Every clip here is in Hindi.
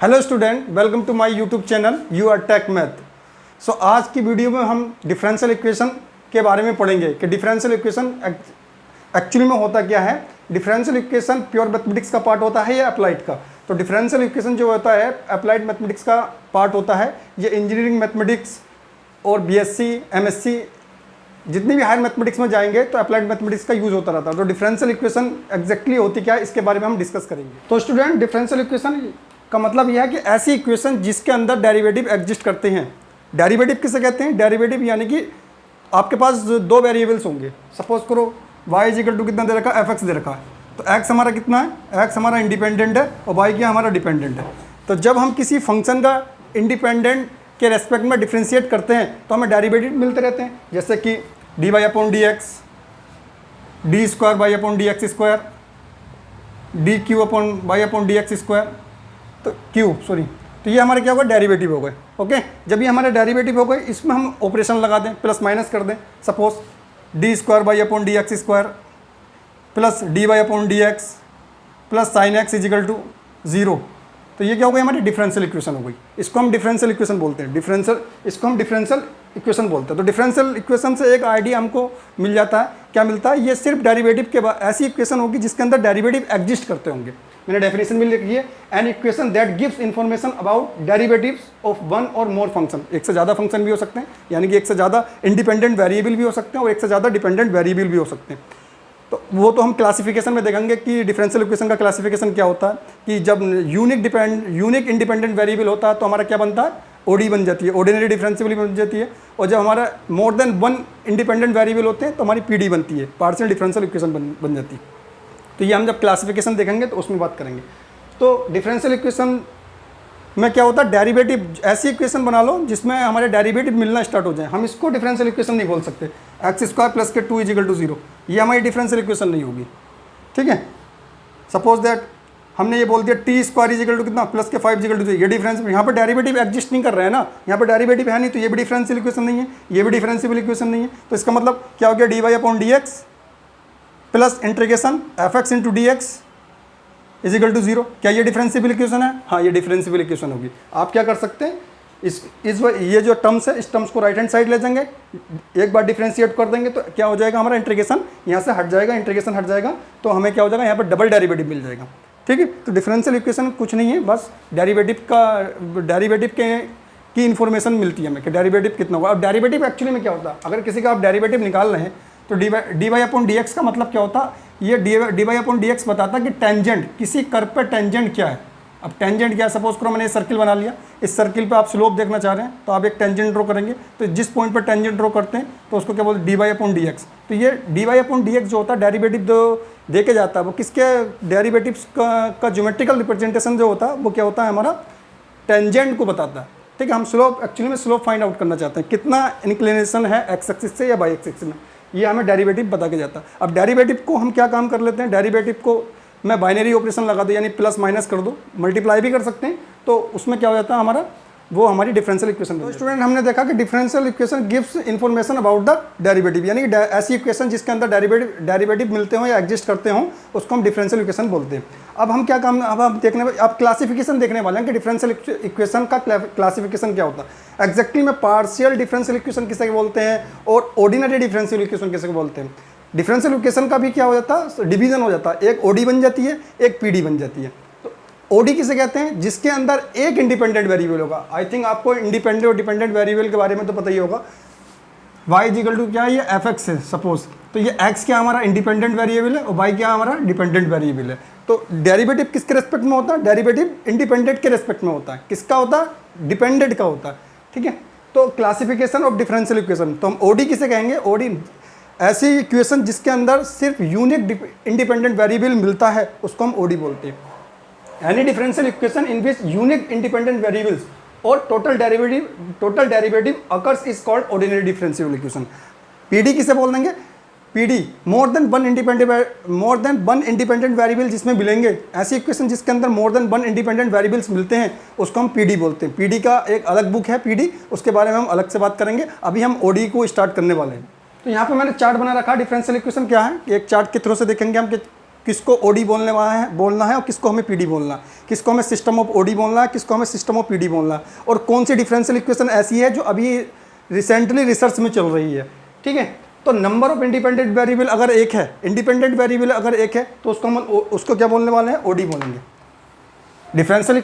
Hello student, welcome to my YouTube channel you are tech math. So आज की वीडियो में हम डिफरेंशियल इक्वेशन के बारे में पढ़ेंगे कि डिफरेंशियल इक्वेशन एक्चुअली में होता क्या है। डिफरेंशियल इक्वेशन प्योर मैथमेटिक्स का पार्ट होता है या अप्लाइड का। तो डिफरेंशियल इक्वेशन जो होता है अप्लाइड मैथमेटिक्स का पार्ट होता है। ये इंजीनियरिंग मैथमेटिक्स और बीएससी एमएससी जितनी भी हायर मैथमेटिक्स में जाएंगे तो अप्लाइड मैथमेटिक्स का यूज होता रहता है। तो डिफरेंशियल इक्वेशन एग्जैक्टली होती क्या है इसके बारे में हम डिस्कस करेंगे। तो स्टूडेंट, डिफरेंशियल इक्वेशन का मतलब यह है कि ऐसी इक्वेशन जिसके अंदर डेरिवेटिव एग्जिस्ट करते हैं। डेरिवेटिव किसे कहते हैं? डेरिवेटिव यानी कि आपके पास दो वेरिएबल्स होंगे। सपोज करो y इक्वल टू कितना दे रखा है, fx दे रखा है। तो x हमारा कितना है? x हमारा इंडिपेंडेंट है और y क्या हमारा डिपेंडेंट है। तो जब हम किसी फंक्शन का इंडिपेंडेंट के रेस्पेक्ट में डिफ्रेंशिएट करते हैं तो हमें डेरिवेटिव मिलते रहते हैं, जैसे कि dy/dx, d²y/dx², dq/y/dx², तो तो ये हमारे क्या होगा? डेरिवेटिव हो गए। ओके, जब ये हमारे डेरिवेटिव हो गए इसमें हम ऑपरेशन लगा दें, प्लस माइनस कर दें। Suppose d²y/dx² plus dy/dx plus sin x is equal to 0। तो ये क्या हो गई? हमारी डिफरेंशियल इक्वेशन हो गई। इसको हम डिफरेंशियल इक्वेशन बोलते हैं। इसको हम डिफरेंशियल इक्वेशन बोलते हैं। तो डिफरेंशियल इक्वेशन से एक आइडिया हमको मिल जाता है। क्या मिलता है? ये सिर्फ डेरिवेटिव के बाद ऐसी इक्वेशन होगी जिसके अंदर डेरिवेटिव एग्जिस्ट करते होंगे। मैंने डेफिनेशन में लिखी है, an equation that gives information about derivatives of one और मोर फंक्शन। एक से ज़्यादा फंक्शन भी हो सकते हैं, यानी कि एक से ज़्यादा इंडिपेंडेंट वेरिएबल भी हो सकते हैं और एक से ज़्यादा डिपेंडेंट वेरिएबल भी हो सकते हैं। तो वो तो हम क्लासिफिकेशन में देखेंगे कि डिफरेंशियल इक्वेशन का क्लासिफिकेशन क्या होता है। कि जब यूनिक इंडिपेंडेंट वेरिएबल होता है तो हमारा क्या बनता है? ओडी बन जाती है, ऑर्डिनरी डिफरेंशिएबल बन जाती है। और जब हमारा मोर देन वन इंडिपेंडेंट वेरिएबल होते हैं तो हमारी पीडी बनती है, पार्शियल डिफरेंशियल इक्वेशन बन जाती है। तो ये हम जब क्लासिफिकेशन देखेंगे तो उसमें बात करेंगे। तो डिफरेंशियल इक्वेशन में क्या होता है? डेरिवेटिव, ऐसी इक्वेशन बना लो जिसमें हमारे डेरिवेटिव मिलना स्टार्ट हो जाए। हम इसको डिफरेंशियल इक्वेशन नहीं बोल सकते। x² प्लस के 2 इजिकल टू 0, ये हमारी डिफरेंशियल इक्वेशन नहीं होगी। ठीक है, सपोज दैट हमने ये बोल दिया t² इजिकल टू कितना, प्लस के 5 इजिकल टू 0। ये डिफरेंस, यहाँ पर डेरिवेटिव एग्जिस्ट नहीं कर रहा है ना, यहाँ पर डेरिवेटिव है नहीं, तो ये भी डिफरेंशियल इक्वेशन नहीं है, ये भी डिफरेंशियल इक्वेशन नहीं है। तो इसका मतलब क्या हो गया? dy/dx plus integration fx into dx is equal to 0। क्या ये डिफरेंशियल इक्वेशन है? हाँ, ये डिफरेंशियल इक्वेशन होगी। आप क्या कर सकते हैं? ये जो टर्म्स है, इस टर्म्स को राइट हैंड साइड ले जाएंगे, एक बार डिफरेंशिएट कर देंगे तो क्या हो जाएगा? हमारा इंटीग्रेशन यहाँ से हट जाएगा, इंटीग्रेशन हट जाएगा तो हमें क्या हो जाएगा? यहाँ पर डबल डेरिवेटिव मिल जाएगा। ठीक है, तो डिफरेंशियल इक्वेशन कुछ नहीं है, बस डेरिवेटिव की इन्फॉर्मेशन मिलती है हमें कि डेरिवेटिव कितना होगा। अब डेरिवेटिव एक्चुअली में क्या होता है? अगर किसी का आप डेरिवेटिव निकाल रहे हैं तो dy/dx का मतलब क्या होता? ये dy/dx बताता है कि टेंजेंट, किसी कर्व पर टेंजेंट क्या है। अब टेंजेंट क्या है? सपोज करो मैंने सर्किल बना लिया, इस सर्किल पे आप स्लोप देखना चाह रहे हैं तो आप एक टेंजेंट ड्रॉ करेंगे। तो जिस पॉइंट पर टेंजेंट ड्रॉ करते हैं तो उसको क्या बोलते हैं? dy/dx। तो ये dy/dx जो होता है डेरिवेटिव दे के जाता है, वो किसके डेरिवेटिव्स का ज्योमेट्रिकल रिप्रेजेंटेशन जो होता है वो क्या होता है? हमारा टेंजेंट को बताता है। ठीक है, हम स्लोप, एक्चुअली में स्लोप फाइंड आउट करना चाहते हैं, कितना इंक्लिनेशन है एक्स एक्सिस से या वाई एक्सिस में, ये हमें डेरिवेटिव बता के जाता है। अब डेरिवेटिव को हम क्या काम कर लेते हैं? डेरिवेटिव को मैं बाइनरी ऑपरेशन लगा दूँ, यानी प्लस माइनस कर दो, मल्टीप्लाई भी कर सकते हैं। तो उसमें क्या हो जाता है? हमारा वो हमारी डिफरेंशियल इक्वेशन। तो स्टूडेंट, हमने देखा कि differential equation gives information about the derivative, यानी कि ऐसी इक्वेशन जिसके अंदर डेरिवेटिव मिलते हों या एग्जिस्ट करते हों उसको हम डिफरेंशियल इक्वेशन बोलते हैं। अब हम क्या काम, अब हम क्लासिफिकेशन देखने वाले हैं कि डिफरेंशियल इक्वेशन का क्लासिफिकेशन क्या होता है। एग्जैक्टली में पार्शियल डिफरेंशियल इक्वेशन किसे बोलते हैं और ऑर्डिनरी डिफरेंशियल इक्वेशन किसे बोलते हैं। डिफरेंशियल इक्वेशन का भी क्या हो जाता है? डिवीजन हो जाता है, एक ओडी बन जाती है, एक पीडी बन जाती है। तो ओडी किसे कहते हैं? जिसके अंदर एक इंडिपेंडेंट वेरिएबल होगा। आई थिंक आपको इंडिपेंडेंट और डिपेंडेंट वेरिएबल के बारे में तो पता ही होगा। y इक्वल टू क्या है? ये fx है सपोज, तो ये x क्या हमारा इंडिपेंडेंट वेरिएबल है और y क्या हमारा डिपेंडेंट वेरिएबल है। तो डेरिवेटिव किसके रेस्पेक्ट में होता है? डेरिवेटिव इंडिपेंडेंट के रेस्पेक्ट में होता है। किसका होता है? डिपेंडेंट का होता है। ठीक है, तो क्लासिफिकेशन ऑफ डिफरेंशियल इक्वेशन, तो हम ओडी किसे कहेंगे? ओडी ऐसी इक्वेशन जिसके अंदर सिर्फ यूनिक इंडिपेंडेंट वेरिएबल मिलता है उसको हम ओडी बोलते हैं। Any differential equation in which unique independent variables और total derivative occurs is called ordinary differential equation. PD किसे बोल देंगे? PD more than one independent variable जिसमें मिलेंगे, ऐसी इक्वेशन जिसके अंदर more than one independent variables मिलते हैं उसको हम पीडी बोलते हैं। पीडी का एक अलग बुक है पीडी, उसके बारे में हम अलग से बात करेंगे। अभी हम ओडी को स्टार्ट करने वाले हैं। तो यहाँ पे मैंने चार्ट बना रखा, डिफरेंशियल इक्वेशन क्या है एक चार्ट के थ्रू से देखेंगे हम कि किसको ओडी बोलना है और किसको हमें पीडी बोलना है, किसको हमें सिस्टम ऑफ ओडी बोलना है, किसको हमें सिस्टम ऑफ पीडी बोलना है, और कौन सी डिफरेंशियल इक्वेशन ऐसी है जो अभी रिसेंटली रिसर्च में चल रही है। ठीक है, तो नंबर ऑफ इंडिपेंडेंट वेरिएबल अगर एक है, इंडिपेंडेंट वेरिएबल अगर एक है तो उसको क्या बोलने वाले हैं, ओडी बोलेंगे। डिफरेंशियल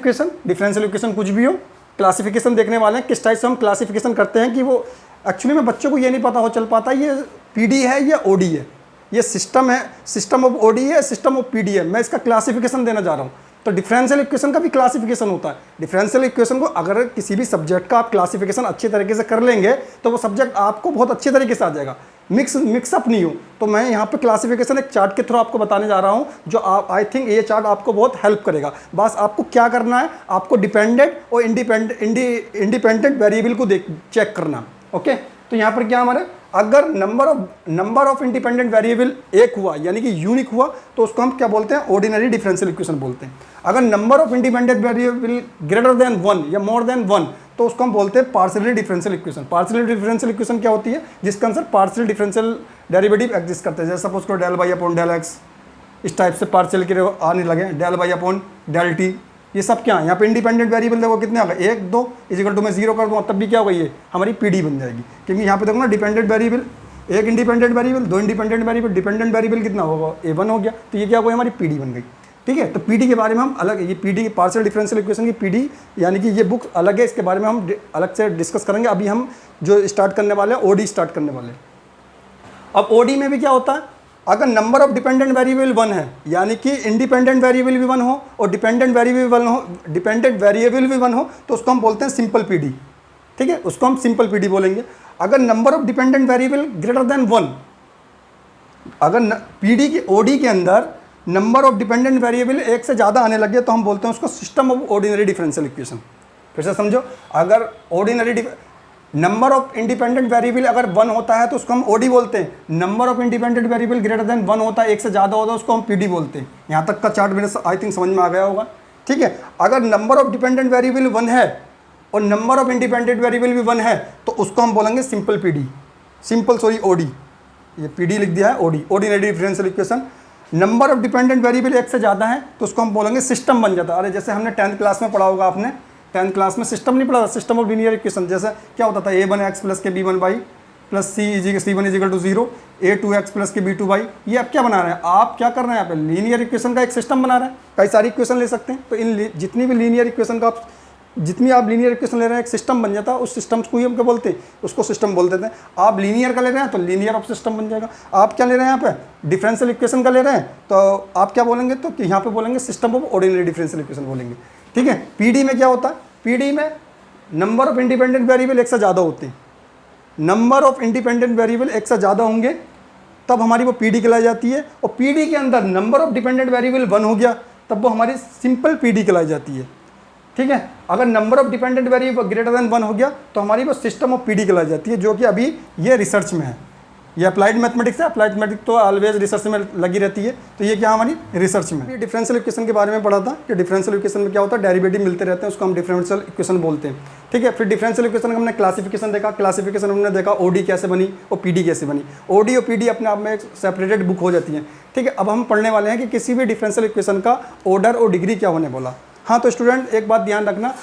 इक्वेशन कुछ भी हो, क्लासिफिकेशन देखने वाले हैं किस टाइप से हम क्लासिफिकेशन करते हैं कि वो एक्चुअली में बच्चों को ये नहीं पता हो चल पाता ये पीडी है या ओडी है, ये सिस्टम है, सिस्टम ऑफ ओडी है, सिस्टम ऑफ पीडी है, मैं इसका क्लासिफिकेशन देना जा रहा हूँ। तो डिफरेंशियल इक्वेशन का भी क्लासिफिकेशन होता है। डिफरेंशियल इक्वेशन को अगर किसी भी सब्जेक्ट का आप क्लासिफिकेशन अच्छे तरीके से कर लेंगे तो वो सब्जेक्ट आपको बहुत अच्छे तरीके से आ जाएगा, मिक्सअप नहीं हो। तो मैं यहाँ पे क्लासिफिकेशन एक चार्ट के थ्रू आपको बताने जा रहा हूँ जो आप, आई थिंक ये चार्ट आपको बहुत हेल्प करेगा। बस आपको क्या करना है, आपको डिपेंडेंट और इंडिपेंडेंट वेरिएबल को चेक करना। ओके, तो यहाँ पर क्या हमारे, अगर नंबर ऑफ इंडिपेंडेंट वेरिएबल एक हुआ यानी कि यूनिक हुआ तो उसको हम क्या बोलते हैं, ऑर्डिनरी डिफरेंशियल इक्वेशन बोलते हैं। अगर number of independent variable greater than 1 या मोर देन 1 तो उसको हम बोलते हैं partially differential equation. Partially differential equation क्या होती है, जिसका answer partial differential derivative exist करते हैं। जैसे सपोज करो del by upon del x, इस टाइप से पार्शियल के आने लगे, del by upon del t, ये सब क्या है। यहाँ पे इंडिपेंडेंट वेरिएबल देखो कितने आ गए, 1 2 इजिकल टू मैं 0 कर दूँ तब भी क्या होगा, ये हमारी पीडी बन जाएगी। क्योंकि यहाँ पे देखो ना, डिपेंडेंट वेरिएबल, एक independent variable, 2 independent variable, dependent variable कितना होगा, A1 हो गया, तो ये क्या होगा, हमारी पीडी बन गई। ठीक है, तो पीडी के बारे में हम अलग, ये पीडी पार्शियल डिफरेंशियल इक्वेशन की पीडी यानी कि ये बुक अलग है, इसके बारे में हम अलग से डिस्कस करेंगे। अभी हम जो स्टार्ट करने वाले हैं ओडी स्टार्ट करने वाले हैं। अब ओडी में भी क्या होता है, अगर नंबर ऑफ डिपेंडेंट वेरिएबल 1 है यानी कि इंडिपेंडेंट वेरिएबल भी 1 हो और डिपेंडेंट वेरिएबल भी 1 हो तो उसको हम बोलते हैं सिंपल पीडी। ठीक है, उसको हम सिंपल पीडी बोलेंगे। अगर number of dependent variable greater than 1, अगर पीडी के ओडी के अंदर नंबर ऑफ डिपेंडेंट वेरिएबल एक से ज़्यादा आने लगे तो हम बोलते हैं उसको system of ordinary differential equation. फिर से समझो, अगर ordinary number of independent variable अगर 1 होता है तो उसको हम ओडी बोलते हैं। Number of independent variable greater than 1 होता है, एक से ज़्यादा होता है, उसको हम पीडी बोलते हैं। यहाँ तक का चार्ट मेरे आई थिंक समझ में आ गया होगा। ठीक है, अगर नंबर ऑफ डिपेंडेंट वेरिएबल 1 है और नंबर ऑफ इंडिपेंडेंट वेरिएबल भी 1 है तो उसको हम बोलेंगे सिंपल पीडी, ओडी, ये पीडी लिख दिया है, OD, ordinary differential equation. Number of dependent variable एक से ज़्यादा है तो उसको हम बोलेंगे सिस्टम बन जाता है। अरे जैसे हमने 10th क्लास में पढ़ा होगा, आपने 10th क्लास में सिस्टम नहीं पढ़ा, सिस्टम ऑफ लीनियर इक्वेशन। जैसे क्या होता था, a1x प्लस के b1y plus c1 is equal to 0, a2x plus के b2y। ये आप क्या बना रहे हैं, आप क्या कर रहे हैं, यहाँ पे लीनियर इक्वेशन का एक सिस्टम बना रहे हैं। कई सारी इक्वेशन ले सकते हैं, तो इन जितनी भी लीनियर इक्वेशन का जितनी आप लीनियर इक्वेशन ले रहे हैं एक सिस्टम बन जाता है। उस सिस्टम को ही हम क्या बोलते हैं, उसको सिस्टम बोल देते हैं। आप लीनियर का ले रहे हैं तो लीनियर ऑफ सिस्टम बन जाएगा। आप क्या ले रहे हैं, यहाँ पे डिफरेंशियल इक्वेशन का ले रहे हैं तो आप क्या बोलेंगे, तो यहाँ पे बोलेंगे system of ordinary differential equation बोलेंगे। ठीक है, पीडी में क्या होता है, पीडी में नंबर ऑफ इंडिपेंडेंट वेरिएबल एक से ज़्यादा होते हैं। नंबर ऑफ इंडिपेंडेंट वेरिएबल एक से ज़्यादा होंगे तब हमारी वो पीडी कहलाई जाती है। और पीडी के अंदर नंबर ऑफ डिपेंडेंट वेरिएबल 1 हो गया तब वो हमारी सिंपल पीडी कहलाई जाती है। ठीक है, अगर number of dependent variable greater than 1 हो गया तो हमारी वो सिस्टम ऑफ पीडी कहलाई जाती है, जो कि अभी ये रिसर्च में है। ये अप्लाइड मैथमेटिक्स है, अप्लाइड मैथमेटिक्स तो ऑलवेज रिसर्च में लगी रहती है, तो ये क्या हमारी रिसर्च में। ये डिफरेंशियल इक्वेशन के बारे में पढ़ा था कि डिफरेंशियल इक्वेशन में क्या होता है, डेरिवेटिव मिलते रहते हैं, उसको हम डिफरेंशियल इक्वेशन बोलते हैं। ठीक है, फिर डिफरेंशियल इक्वेशन का हमने क्लासिफिकेशन देखा, क्लासिफिकेशन हमने देखा ओडी कैसे बनी और पीडी कैसे बनी। ओडी और पीडी अपने आप में एक सेपरेटेड बुक हो जाती है। ठीक है, अब हम पढ़ने वाले हैं कि किसी भी डिफरेंशियल इक्वेशन का ऑर्डर और डिग्री क्या होने बोला। हाँ, तो स्टूडेंट एक बात ध्यान रखना,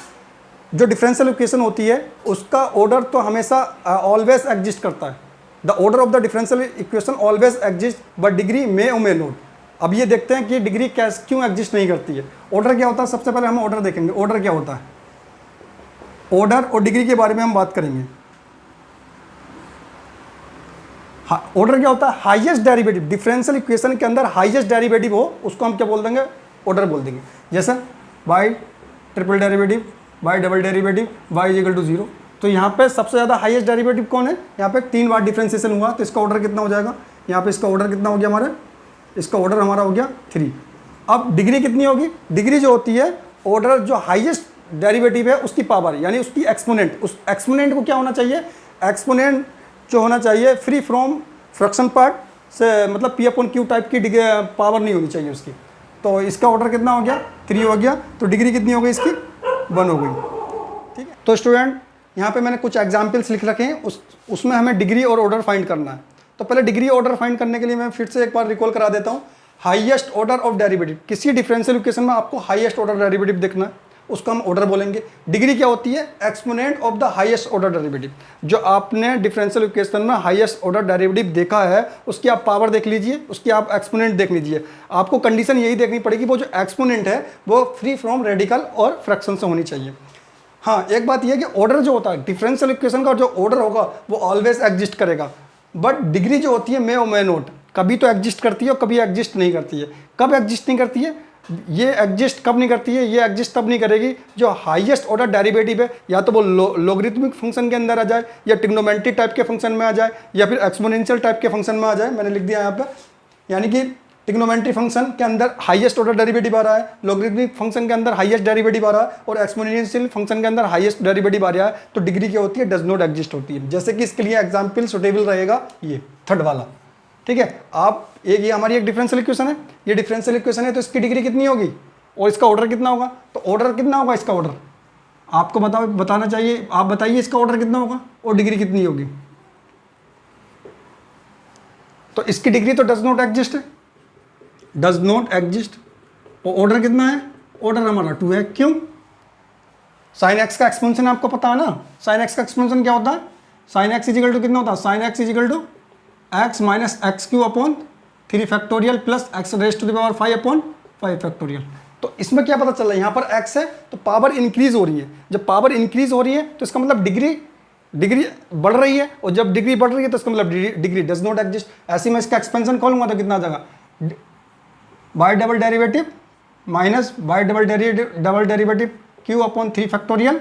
जो डिफरेंशियल इक्वेशन होती है उसका ऑर्डर तो हमेशा ऑलवेज एग्जिस्ट करता है। The order of the differential equation always exist but degree may or may not. अब ये देखते हैं कि डिग्री क्यों एग्जिस्ट नहीं करती है। ऑर्डर क्या होता है, सबसे पहले हम ऑर्डर देखेंगे। ऑर्डर क्या होता है, ऑर्डर और डिग्री के बारे में हम बात करेंगे। हाँ, ऑर्डर क्या होता है, हाईएस्ट डेरिवेटिव। डिफरेंशियल इक्वेशन के अंदर हाईएस्ट डेरिवेटिव हो उसको हम क्या बोल देंगे, ऑर्डर बोल देंगे। जैसे by triple derivative, by double derivative, y is equal to 0। तो यहाँ पे सबसे ज़्यादा हाईएस्ट डेरिवेटिव कौन है, यहाँ पे 3 बार डिफरेंशिएशन हुआ तो इसका ऑर्डर कितना हो जाएगा, यहाँ पे इसका ऑर्डर कितना हो गया हमारा, इसका ऑर्डर हमारा हो गया 3। अब डिग्री कितनी होगी, डिग्री जो होती है ऑर्डर जो हाईएस्ट डेरिवेटिव है उसकी पावर यानी उसकी एक्सपोनेंट। उस एक्सपोनेंट को क्या होना चाहिए, एक्सपोनेंट जो होना चाहिए फ्री फ्रॉम फ्रैक्शन पार्ट से, मतलब P/Q टाइप की पावर नहीं होनी चाहिए उसकी। तो इसका ऑर्डर कितना हो गया, 3 हो गया। तो डिग्री कितनी हो गई इसकी, 1 हो गई। ठीक है, तो स्टूडेंट यहाँ पे मैंने कुछ एग्जाम्पल्स लिख रखे हैं, उसमें हमें डिग्री और ऑर्डर फाइंड करना है। तो पहले डिग्री ऑर्डर फाइंड करने के लिए मैं फिर से एक बार रिकॉल करा देता हूँ। हाईएस्ट ऑर्डर ऑफ डेरिवेटिव, किसी डिफरेंशियल इक्वेशन में आपको हाईएस्ट ऑर्डर डेरिवेटिव देखना है, उसको हम ऑर्डर बोलेंगे। डिग्री क्या होती है? Exponent of the highest order derivative. जो आपने डिफरेंशियल इक्वेशन में हाईएस्ट ऑर्डर डेरिवेटिव देखा है उसकी आप पावर देख लीजिए, उसकी आप एक्सपोनेंट देख लीजिए। आपको कंडीशन यही देखनी पड़ेगी, वो जो एक्सपोनेंट है वो फ्री फ्रॉम रेडिकल और फ्रैक्शन से होनी चाहिए। हाँ, एक बात यह है कि ऑर्डर जो होता है डिफरेंशियल इक्वेशन का, जो ऑर्डर होगा वो ऑलवेज एग्जिस्ट करेगा, बट डिग्री जो होती है मे और मे नोट, कभी तो एग्जिस्ट करती है और कभी एग्जिस्ट नहीं करती है। कब एग्जिस्ट नहीं करती है? ये एग्जिस्ट कब नहीं करती है? ये एग्जिस्ट तब नहीं करेगी जो हाईएस्ट ऑर्डर डेरिवेटिव है, या तो वो लॉगरिथमिक फंक्शन के अंदर आ जाए, या ट्रिग्नोमेट्री टाइप के फंक्शन में आ जाए, या फिर एक्सपोनेंशियल टाइप के फंक्शन में आ जाए। मैंने लिख दिया यहाँ पे, यानी कि ट्रिग्नोमेट्री फंक्शन के अंदर हाईएस्ट ऑर्डर डेरिवेटिव आ रहा है, लॉगरिथमिक फंक्शन के अंदर हाईएस्ट डेरिवेटिव आ रहा है, और एक्सपोनेंशियल फंक्शन के अंदर हाईएस्ट डेरिवेटिव आ रहा है, तो डिग्री क्या होती है? डज नॉट एग्जिस्ट होती है। जैसे कि इसके लिए एग्जाम्पल सुटेबल रहेगा ये थर्ड वाला, ठीक है। आप ये हमारी एक डिफरेंशियल इक्वेशन है, ये डिफरेंशियल इक्वेशन है, तो इसकी डिग्री कितनी होगी और इसका ऑर्डर कितना होगा? तो ऑर्डर कितना होगा इसका? ऑर्डर आपको बताना चाहिए, आप बताइए इसका ऑर्डर कितना होगा और डिग्री कितनी होगी। तो इसकी डिग्री तो डज नॉट एग्जिस्ट है, डज नॉट एग्जिस्ट। और ऑर्डर कितना है? ऑर्डर हमारा 2 है। क्यों? साइन एक्स का एक्सपेंशन आपको पता है ना, साइन एक्स का एक्सपेंशन क्या होता है? साइन एक्स इजिकल टू कितना होता है? Sine x is equal to x minus x cube upon 3 factorial plus x raise to the power 5 upon 5 factorial. तो इसमें क्या पता चल रहा है? यहाँ पर x है तो पावर इंक्रीज हो रही है। जब पावर इंक्रीज हो रही है तो इसका मतलब डिग्री बढ़ रही है, और जब डिग्री बढ़ रही है तो इसका मतलब डिग्री डज नॉट एग्जिस्ट। ऐसे में इसका एक्सपेंशन खोलूंगा तो कितना आ जाएगा? By double derivative minus by double derivative q upon 3 factorial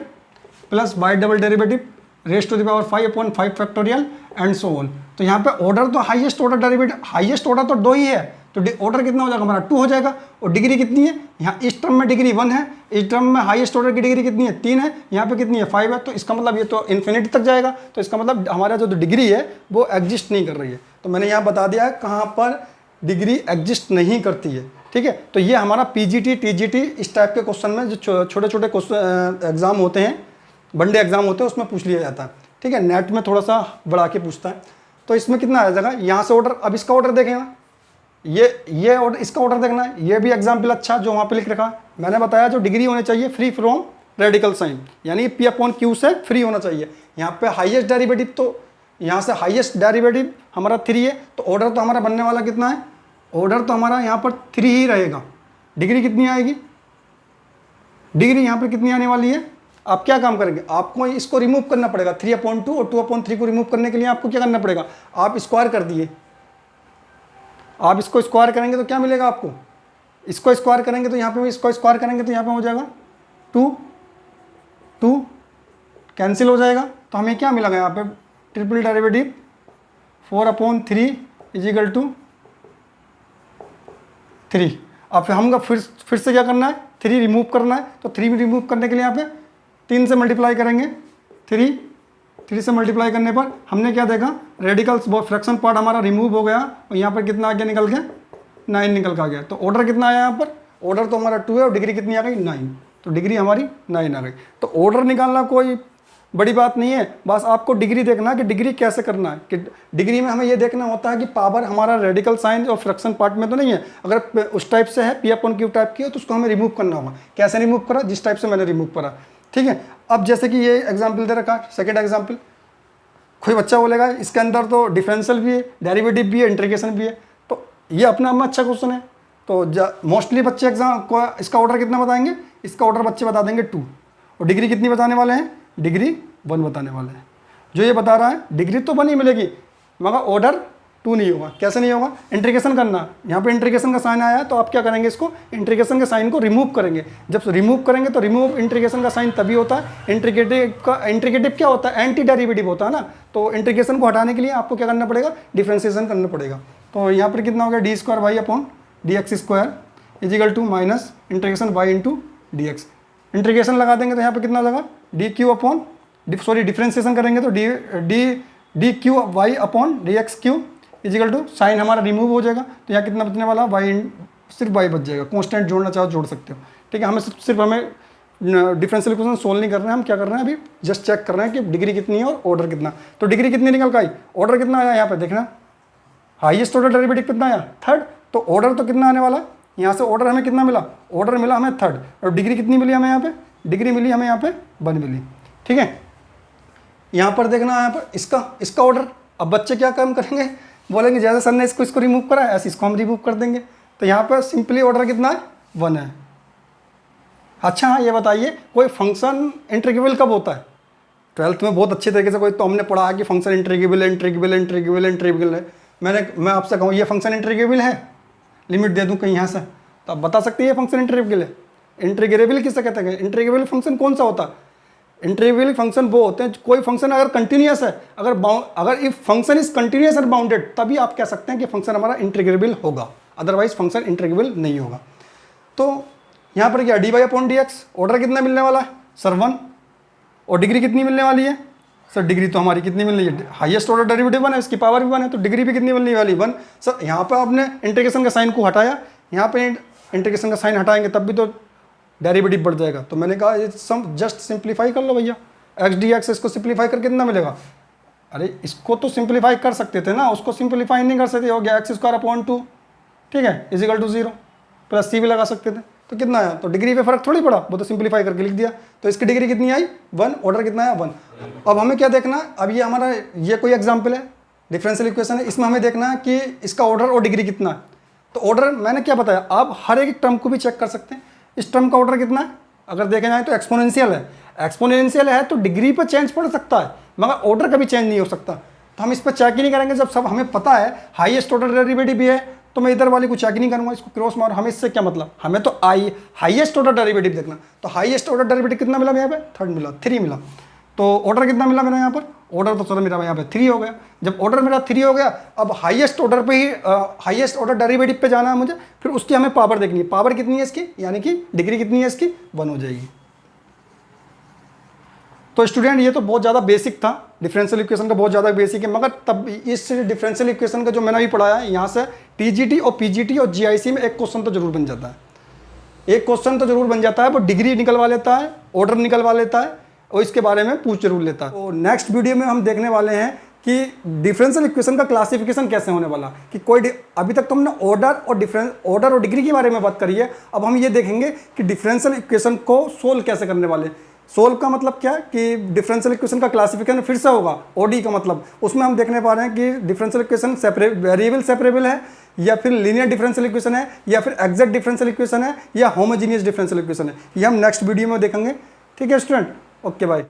plus by double derivative raise to the power 5 upon 5 factorial and so on. तो यहाँ पे ऑर्डर तो highest order derivative, highest order तो 2 ही है, तो ऑर्डर कितना हो जाएगा हमारा? 2 हो जाएगा। और डिग्री कितनी है? यहाँ इस टर्म में डिग्री 1 है, इस टर्म में हाईएस्ट ऑर्डर की डिग्री कितनी है? 3 है, यहाँ पे कितनी है? 5 है। तो इसका मतलब ये तो इन्फिनिटी तक जाएगा, तो इसका मतलब हमारा जो डिग्री है वो एग्जिस्ट नहीं कर रही है। तो मैंने यहाँ बता दिया है कहाँ पर डिग्री एग्जिस्ट नहीं करती है, ठीक है। तो ये हमारा पीजीटी टीजीटी इस टाइप के क्वेश्चन में जो छोटे छोटे क्वेश्चन एग्जाम होते हैं, वनडे एग्जाम होते हैं, उसमें पूछ लिया जाता है, ठीक है। नेट में थोड़ा सा बढ़ा के पूछता है। तो इसमें कितना आ जाएगा? यहाँ से ऑर्डर, अब इसका ऑर्डर देखेगा, ये ऑर्डर, इसका ऑर्डर देखना है। ये भी एग्जाम्पल अच्छा जो वहाँ पे लिख रखा है, मैंने बताया जो डिग्री होनी चाहिए फ्री फ्रॉम रेडिकल साइन, यानी पी अपॉन क्यू से फ्री होना चाहिए। यहाँ पे हाईएस्ट डेरिवेटिव, तो यहाँ से हाईएस्ट डेरिवेटिव हमारा 3 है, तो ऑर्डर तो हमारा बनने वाला कितना है? ऑर्डर तो हमारा यहाँ पर 3 ही रहेगा। डिग्री कितनी आएगी? डिग्री यहाँ पर कितनी आने वाली है? आप क्या काम करेंगे? आपको इसको रिमूव करना पड़ेगा, 3/2 और 2/3 को रिमूव करने के लिए आपको क्या करना पड़ेगा? आप स्क्वायर कर दिए, आप इसको स्क्वायर करेंगे तो क्या मिलेगा आपको? इसको स्क्वायर करेंगे तो यहाँ पे, इसको स्क्वायर करेंगे तो यहाँ पे हो जाएगा 2 कैंसिल हो जाएगा। तो हमें क्या मिलेगा यहाँ पे? Triple derivative 4/3 is equal to 3। अब हम फिर से क्या करना है? 3 रिमूव करना है। तो 3 रिमूव करने के लिए यहाँ पे 3 से मल्टीप्लाई करेंगे, 3 से मल्टीप्लाई करने पर हमने क्या देखा? रेडिकल्स फ्रैक्शन पार्ट हमारा रिमूव हो गया, और यहाँ पर कितना आ गया निकल के? 9 निकल का गया। तो ऑर्डर कितना आया यहाँ पर? ऑर्डर तो हमारा 2 है, और डिग्री कितनी आ गई? 9। तो डिग्री हमारी 9 आ गई। तो ऑर्डर निकालना कोई बड़ी बात नहीं है, बस आपको डिग्री देखना है कि डिग्री कैसे करना है। कि डिग्री में हमें ये देखना होता है कि पावर हमारा रेडिकल साइन और फ्रैक्शन पार्ट में तो नहीं है। अगर उस टाइप से है, P/Q टाइप की है, तो उसको हमें रिमूव करना होगा। कैसे रिमूव करा? जिस टाइप से मैंने रिमूव करा, ठीक है। अब जैसे कि ये एग्जाम्पल दे रखा, सेकेंड एग्जाम्पल, कोई बच्चा बोलेगा इसके अंदर तो डिफरेंशियल भी है, डेरिवेटिव भी है, इंटीग्रेशन भी है। तो ये अपने आप में अच्छा क्वेश्चन है। तो मोस्टली बच्चे एग्जाम को इसका ऑर्डर कितना बताएंगे? इसका ऑर्डर बच्चे बता देंगे 2, और डिग्री कितनी बताने वाले हैं? डिग्री 1 बताने वाले हैं। जो ये बता रहा है डिग्री तो 1 ही मिलेगी, मगर ऑर्डर 2 नहीं होगा। कैसे नहीं होगा? इंटीग्रेशन करना, यहाँ पे इंटीग्रेशन का साइन आया है, तो आप क्या करेंगे? इसको इंटीग्रेशन के साइन को रिमूव करेंगे। जब रिमूव करेंगे तो रिमूव इंटीग्रेशन का साइन तभी होता है। इंटीग्रेटिव क्या होता है? एंटी डेरिवेटिव होता है ना। तो इंटीग्रेशन को हटाने के लिए आपको क्या करना पड़ेगा? डिफ्रेंसिएशन करना पड़ेगा। तो यहाँ पर कितना हो गया? d² y dx² is equal to minus integration y into dx। Integration लगा देंगे तो यहाँ पे कितना लगा? डिफ्रेंसिएशन करेंगे तो dq/y dx³ is equal to sine हमारा रिमूव हो जाएगा। तो यहाँ कितना बचने वाला? सिर्फ y बच जाएगा। कॉन्स्टेंट जोड़ना चाहो जोड़ सकते हो, ठीक है। हमें डिफरेंशियल इक्वेशन सोल्व नहीं कर रहे हैं, हम क्या कर रहे हैं? अभी जस्ट चेक कर रहे हैं कि डिग्री कितनी है और ऑर्डर कितना। तो डिग्री कितनी निकल का आई? ऑर्डर कितना आया? यहाँ पे देखना, हाईएस्ट ऑर्डर डेरिवेटिव कितना आया? 3rd। तो ऑर्डर तो कितना आने वाला है, यहाँ से ऑर्डर हमें कितना मिला, ऑर्डर मिला हमें 3rd, और डिग्री कितनी मिली हमें यहाँ पे, डिग्री मिली हमें यहाँ पे 1 मिली। ठीक है, यहाँ पर देखना, यहाँ पर इसका ऑर्डर। अब बच्चे क्या काम करेंगे, बोलेंगे जैसे सर ने इसको रिमूव करा है ऐसे इसको हम रिमूव कर देंगे। तो यहाँ पर सिंपली ऑर्डर कितना है, 1 है। अच्छा हाँ, ये बताइए कोई फंक्शन इंटीग्रेबल कब होता है? 12th में बहुत अच्छे तरीके से कोई तो हमने पढ़ा है कि फंक्शन इंटीग्रेबल है। मैं आपसे कहूँ ये फंक्शन इंटीग्रेबल है, लिमिट दे दूँ कहीं यहाँ से, तो आप बता सकते हैं ये फंक्शन इंटीग्रेबल है। इंटीग्रेबल किससे कहते हैं? इंटीग्रेबल फंक्शन कौन सा होता है? इंटीग्रेबल फंक्शन वो होते हैं कोई फंक्शन अगर कंटिन्यूस है, अगर if function is continuous and bounded, तभी आप कह सकते हैं कि फंक्शन हमारा इंटीग्रेबल होगा, अदरवाइज फंक्शन इंटीग्रेबल नहीं होगा। तो यहाँ पर क्या dy/dx ऑर्डर कितना मिलने वाला है सर 1, और डिग्री कितनी मिलने वाली है सर? डिग्री तो हमारी कितनी मिलनी है, हाईएस्ट ऑर्डर डेरिवेटिव 1 है, इसकी पावर भी 1 है, तो डिग्री भी कितनी मिलने वाली 1। सर यहाँ पर आपने इंटीग्रेशन का साइन को हटाया, यहाँ पे इंटीग्रेशन का साइन हटाएंगे तब भी तो डेरिवेटिव बढ़ जाएगा। तो मैंने कहा जस्ट सिंप्लीफाई कर लो भैया, x dx इसको सिंप्लीफाई करके कितना मिलेगा? अरे इसको तो सिंप्लीफाई कर सकते थे ना, उसको सिंप्लीफाई नहीं कर सकते, हो गया x²/2, ठीक है, = 0, प्लस c भी लगा सकते थे, तो कितना आया? तो डिग्री पे फर्क थोड़ी पड़ा, वो तो सिंप्लीफाई करके लिख दिया। तो इसकी डिग्री कितनी आई 1, ऑर्डर कितना आया 1। अब हमें क्या देखना है, अब ये हमारा ये कोई एग्जाम्पल है, डिफरेंशियल इक्वेशन है, इसमें हमें देखना है कि इसका ऑर्डर और डिग्री कितना है। तो ऑर्डर मैंने क्या बताया, आप हर एक टर्म को भी चेक कर सकते हैं। इस टर्म का ऑर्डर कितना है, अगर देखे जाए तो एक्सपोनेंशियल है, एक्सपोनेंशियल है तो डिग्री पर चेंज पड़ सकता है मगर ऑर्डर कभी चेंज नहीं हो सकता। तो हम इस पर चेक ही नहीं करेंगे, जब सब हमें पता है हाईएस्ट ऑर्डर डेरिवेटिव भी है तो मैं इधर वाले को चेक नहीं करूंगा, इसको क्रॉस मार। हमें इससे क्या मतलब, हमें तो हाईएस्ट ऑर्डर डेरिवेटिव देखना। तो हाईएस्ट ऑर्डर डेरिवेटिव कितना मिला यहाँ पे, 3 मिला। तो ऑर्डर कितना मिला मेरा यहाँ पर, ऑर्डर तो चलो मेरा यहाँ पे 3 हो गया। जब ऑर्डर मेरा 3 हो गया, अब हाईएस्ट ऑर्डर पे ही हाईएस्ट ऑर्डर डेरिवेटिव पे जाना है मुझे, फिर उसकी हमें पावर देखनी है। पावर कितनी है इसकी, यानी कि डिग्री कितनी है इसकी, 1 हो जाएगी। तो स्टूडेंट ये तो बहुत ज़्यादा बेसिक था, डिफरेंशियल इक्वेशन का बहुत ज़्यादा बेसिक है, मगर तब इस डिफरेंशियल इक्वेशन का जो मैंने अभी पढ़ाया है, यहाँ से टीजीटी और पीजीटी और जीआईसी में एक क्वेश्चन तो जरूर बन जाता है, एक क्वेश्चन तो जरूर बन जाता है। वो डिग्री निकलवा लेता है, ऑर्डर निकलवा लेता है और इसके बारे में पूछ जरूर लेता है। तो नेक्स्ट वीडियो में हम देखने वाले हैं कि डिफरेंशियल इक्वेशन का क्लासिफिकेशन कैसे होने वाला, कि कोई अभी तक तो हमने ऑर्डर और डिग्री के बारे में बात करी है। अब हम ये देखेंगे कि डिफरेंशियल इक्वेशन को सोल्व कैसे करने वाले। सोल्व का मतलब क्या कि डिफरेंशियल इक्वेशन का क्लासिफिकेशन फिर से होगा, ओडी का मतलब, उसमें हम देखने पा रहे हैं कि डिफरेंशियल इक्वेशन वेरिएबल सेपरेबल है या फिर लीनियर डिफरेंशियल इक्वेशन है या फिर एग्जैक्ट डिफरेंशियल इक्वेशन है या होमोजीनियस डिफरेंशियल इक्वेशन है। ये हम नेक्स्ट वीडियो में देखेंगे। ठीक है स्टूडेंट, ओके बाय।